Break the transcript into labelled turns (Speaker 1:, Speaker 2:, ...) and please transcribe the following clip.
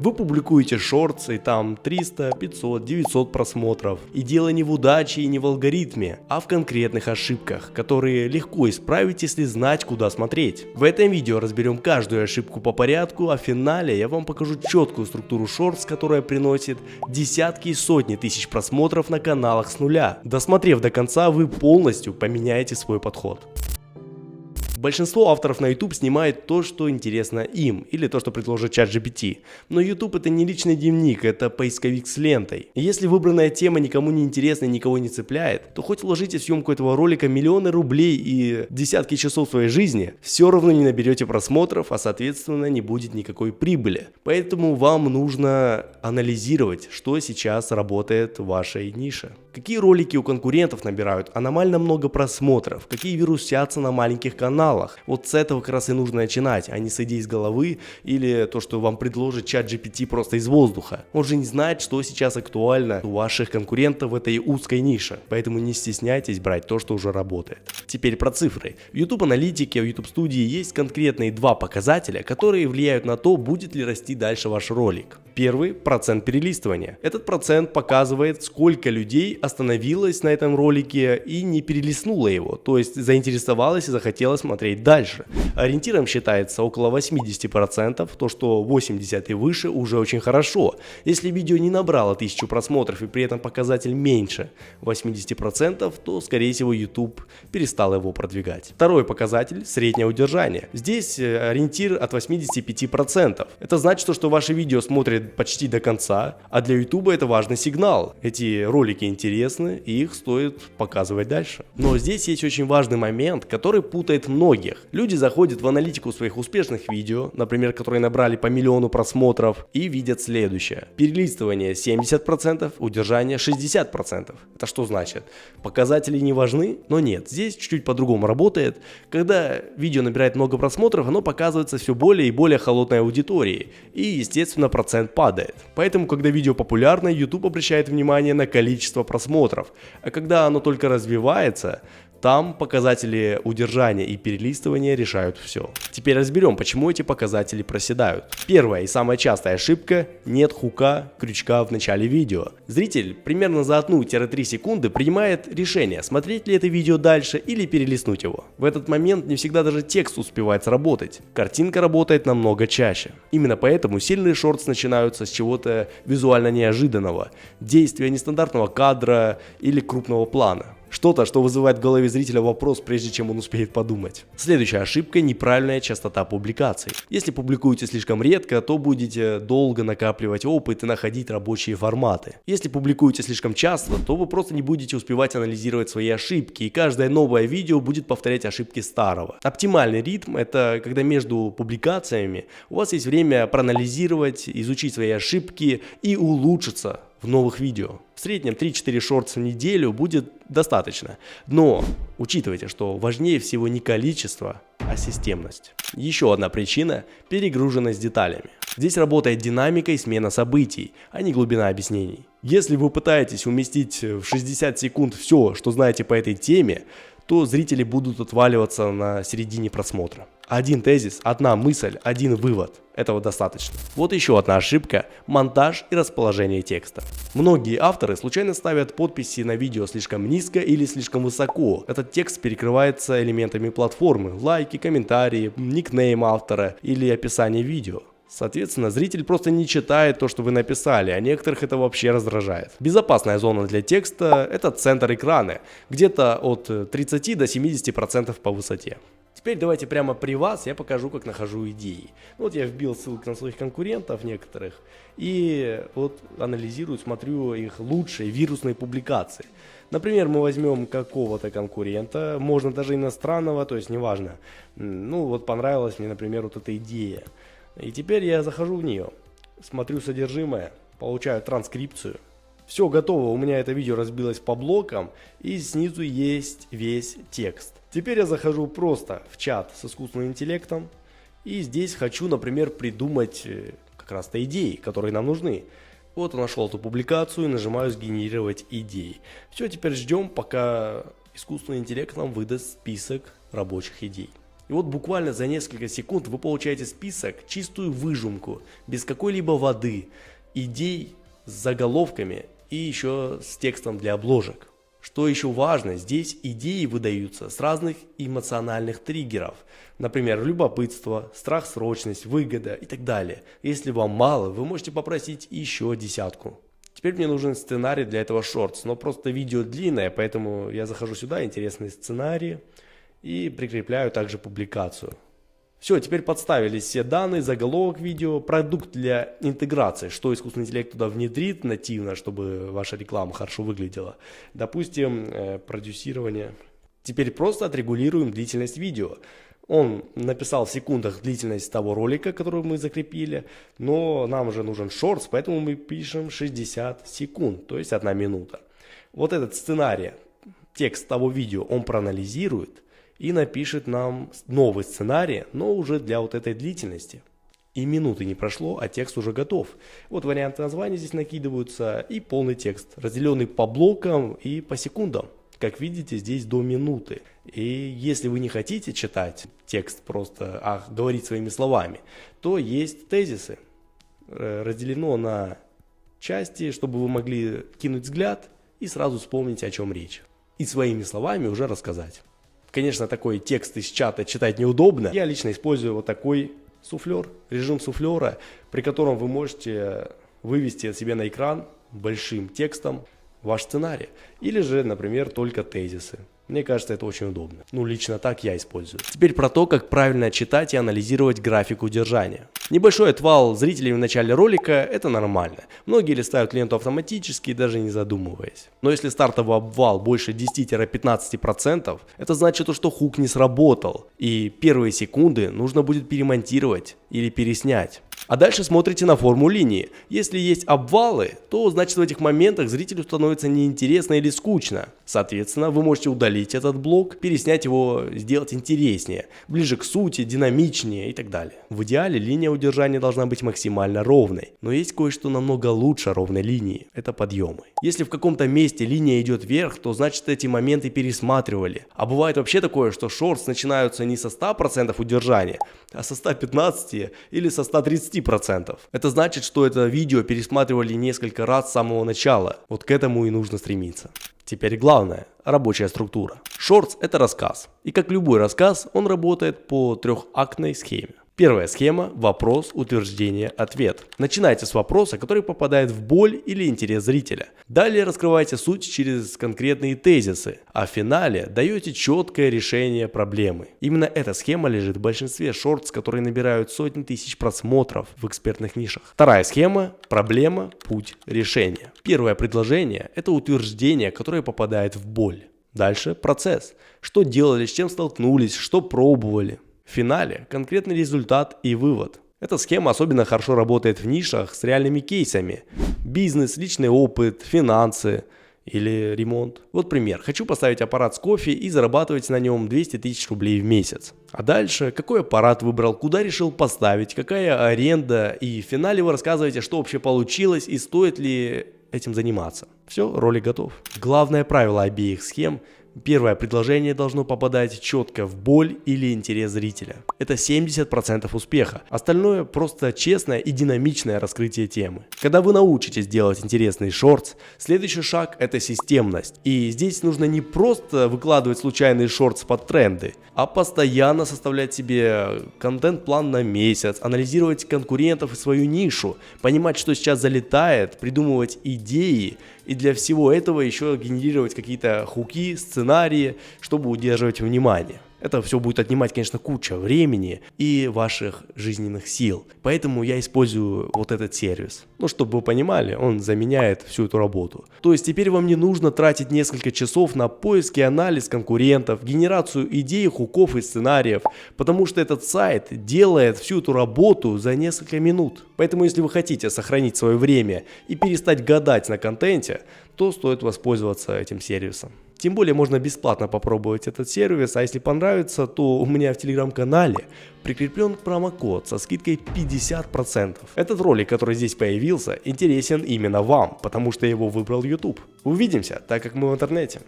Speaker 1: Вы публикуете шортс, и там 300, 500, 900 просмотров. И дело не в удаче и не в алгоритме, а в конкретных ошибках, которые легко исправить, если знать, куда смотреть. В этом видео разберем каждую ошибку по порядку, а в финале я вам покажу четкую структуру шортс, которая приносит десятки и сотни тысяч просмотров на каналах с нуля. Досмотрев до конца, вы полностью поменяете свой подход. Большинство авторов на YouTube снимает то, что интересно им, или то, что предложит ChatGPT. Но YouTube это не личный дневник, это поисковик с лентой. И если выбранная тема никому не интересна и никого не цепляет, то хоть вложите в съемку этого ролика миллионы рублей и десятки часов своей жизни, все равно не наберете просмотров, а соответственно не будет никакой прибыли. Поэтому вам нужно анализировать, что сейчас работает в вашей нише. Какие ролики у конкурентов набирают аномально много просмотров, какие вирусятся на маленьких каналах. Вот с этого как раз и нужно начинать, а не с идей из головы или то, что вам предложит ChatGPT просто из воздуха. Он же не знает, что сейчас актуально у ваших конкурентов в этой узкой нише, поэтому не стесняйтесь брать то, что уже работает. Теперь про цифры. В YouTube аналитике, в YouTube студии есть конкретные два показателя, которые влияют на то, будет ли расти дальше ваш ролик. Первый – процент перелистывания. Этот процент показывает, сколько людей остановилось на этом ролике и не перелистнуло его, то есть заинтересовалось и захотело смотреть дальше. Ориентиром считается около 80%, то что 80 и выше уже очень хорошо. Если видео не набрало 1000 просмотров и при этом показатель меньше 80%, то скорее всего YouTube перестал его продвигать. Второй показатель – среднее удержание. Здесь ориентир от 85%. Это значит, что ваше видео смотрят почти до конца, а для YouTube это важный сигнал. Эти ролики интересны и их стоит показывать дальше. Но здесь есть очень важный момент, который путает многих. Люди заходят в аналитику своих успешных видео, например, которые набрали по миллиону просмотров, и видят следующее. Перелистывание 70%, удержание 60%. Это что значит? Показатели не важны? Но нет, здесь чуть-чуть по-другому работает. Когда видео набирает много просмотров, оно показывается все более и более холодной аудитории, и естественно процент падает. Поэтому, когда видео популярно, YouTube обращает внимание на количество просмотров, а когда оно только развивается, там показатели удержания и перелистывания решают все. Теперь разберем, почему эти показатели проседают. Первая и самая частая ошибка – нет хука, крючка в начале видео. Зритель примерно за 1-3 секунды принимает решение, смотреть ли это видео дальше или перелистнуть его. В этот момент не всегда даже текст успевает сработать. Картинка работает намного чаще. Именно поэтому сильные шортс начинаются с чего-то визуально неожиданного, действия нестандартного кадра или крупного плана. Что-то, что вызывает в голове зрителя вопрос, прежде чем он успеет подумать. Следующая ошибка – неправильная частота публикаций. Если публикуете слишком редко, то будете долго накапливать опыт и находить рабочие форматы. Если публикуете слишком часто, то вы просто не будете успевать анализировать свои ошибки, и каждое новое видео будет повторять ошибки старого. Оптимальный ритм – это когда между публикациями у вас есть время проанализировать, изучить свои ошибки и улучшиться в новых видео. В среднем 3-4 шортс в неделю будет достаточно. Но учитывайте, что важнее всего не количество, а системность. Еще одна причина – перегруженность деталями. Здесь работает динамика и смена событий, а не глубина объяснений. Если вы пытаетесь уместить в 60 секунд все, что знаете по этой теме, то зрители будут отваливаться на середине просмотра. Один тезис, одна мысль, один вывод. Этого достаточно. Вот еще одна ошибка – монтаж и расположение текста. Многие авторы случайно ставят подписи на видео слишком низко или слишком высоко. Этот текст перекрывается элементами платформы, лайки, комментарии, никнейм автора или описание видео. Соответственно, зритель просто не читает то, что вы написали, а некоторых это вообще раздражает. Безопасная зона для текста – это центр экрана, где-то от 30 до 70% по высоте. Теперь давайте прямо при вас я покажу, как нахожу идеи. Вот я вбил ссылки на своих конкурентов некоторых и вот анализирую, смотрю их лучшие вирусные публикации. Например, мы возьмем какого-то конкурента, можно даже иностранного, то есть неважно. Ну вот понравилась мне, например, вот эта идея. И теперь я захожу в нее, смотрю содержимое, получаю транскрипцию. Все готово, у меня это видео разбилось по блокам и снизу есть весь текст. Теперь я захожу просто в чат с искусственным интеллектом и здесь хочу, например, придумать как раз-то идеи, которые нам нужны. Вот я нашел эту публикацию и нажимаю «Сгенерировать идеи». Все, теперь ждем, пока искусственный интеллект нам выдаст список рабочих идей. И вот буквально за несколько секунд вы получаете список, чистую выжимку, без какой-либо воды, идей с заголовками и еще с текстом для обложек. Что еще важно, здесь идеи выдаются с разных эмоциональных триггеров. Например, любопытство, страх, срочность, выгода и так далее. Если вам мало, вы можете попросить еще десятку. Теперь мне нужен сценарий для этого шортс, но просто видео длинное, поэтому я захожу сюда, интересные сценарии, и прикрепляю также публикацию. Все, теперь подставились все данные, заголовок видео, продукт для интеграции, что искусственный интеллект туда внедрит нативно, чтобы ваша реклама хорошо выглядела. Допустим, продюсирование. Теперь просто отрегулируем длительность видео. Он написал в секундах длительность того ролика, который мы закрепили, но нам уже нужен шортс, поэтому мы пишем 60 секунд, то есть 1 минута. Вот этот сценарий, текст того видео он проанализирует и напишет нам новый сценарий, но уже для вот этой длительности. И минуты не прошло, а текст уже готов. Вот варианты названия здесь накидываются и полный текст, разделенный по блокам и по секундам. Как видите, здесь до минуты. И если вы не хотите читать текст просто, а говорить своими словами, то есть тезисы. Разделено на части, чтобы вы могли кинуть взгляд и сразу вспомнить, о чем речь. И своими словами уже рассказать. Конечно, такой текст из чата читать неудобно. Я лично использую вот такой суфлер, режим суфлера, при котором вы можете вывести себе на экран большим текстом ваш сценарий. Или же, например, только тезисы. Мне кажется, это очень удобно. Ну, лично так я использую. Теперь про то, как правильно читать и анализировать график удержания. Небольшой отвал зрителей в начале ролика – это нормально. Многие листают ленту автоматически, даже не задумываясь. Но если стартовый обвал больше 10-15%, это значит, что хук не сработал. И первые секунды нужно будет перемонтировать или переснять. А дальше смотрите на форму линии. Если есть обвалы, то значит в этих моментах зрителю становится неинтересно или скучно. Соответственно, вы можете удалить этот блок, переснять его, сделать интереснее, ближе к сути, динамичнее и так далее. В идеале линия удержания должна быть максимально ровной. Но есть кое-что намного лучше ровной линии. Это подъемы. Если в каком-то месте линия идет вверх, то значит эти моменты пересматривали. А бывает вообще такое, что шортс начинаются не со 100% удержания, а со 115 или со 130%. Это значит, что это видео пересматривали несколько раз с самого начала. Вот к этому и нужно стремиться. Теперь главное – рабочая структура. Шортс – это рассказ. И как любой рассказ, он работает по трехактной схеме. Первая схема – вопрос, утверждение, ответ. Начинайте с вопроса, который попадает в боль или интерес зрителя. Далее раскрывайте суть через конкретные тезисы, а в финале даете четкое решение проблемы. Именно эта схема лежит в большинстве шортс, которые набирают сотни тысяч просмотров в экспертных нишах. Вторая схема – проблема, путь, решение. Первое предложение – это утверждение, которое попадает в боль. Дальше процесс. Что делали, с чем столкнулись, что пробовали. В финале конкретный результат и вывод. Эта схема особенно хорошо работает в нишах с реальными кейсами. Бизнес, личный опыт, финансы или ремонт. Вот пример. Хочу поставить аппарат с кофе и зарабатывать на нем 200 тысяч рублей в месяц. А дальше, какой аппарат выбрал, куда решил поставить, какая аренда. И в финале вы рассказываете, что вообще получилось и стоит ли этим заниматься. Все, ролик готов. Главное правило обеих схем – первое предложение должно попадать четко в боль или интерес зрителя. Это 70% успеха. Остальное просто честное и динамичное раскрытие темы. Когда вы научитесь делать интересный шортс, следующий шаг – это системность. И здесь нужно не просто выкладывать случайные шортс под тренды, а постоянно составлять себе контент-план на месяц, анализировать конкурентов и свою нишу, понимать, что сейчас залетает, придумывать идеи. И для всего этого еще генерировать какие-то хуки, сценарии, чтобы удерживать внимание. Это все будет отнимать, конечно, куча времени и ваших жизненных сил. Поэтому я использую вот этот сервис. Ну, чтобы вы понимали, он заменяет всю эту работу. То есть теперь вам не нужно тратить несколько часов на поиск и анализ конкурентов, генерацию идей, хуков и сценариев, потому что этот сайт делает всю эту работу за несколько минут. Поэтому если вы хотите сохранить свое время и перестать гадать на контенте, то стоит воспользоваться этим сервисом. Тем более можно бесплатно попробовать этот сервис, а если понравится, то у меня в телеграм-канале прикреплен промокод со скидкой 50%. Этот ролик, который здесь появился, интересен именно вам, потому что его выбрал YouTube. Увидимся, так как мы в интернете.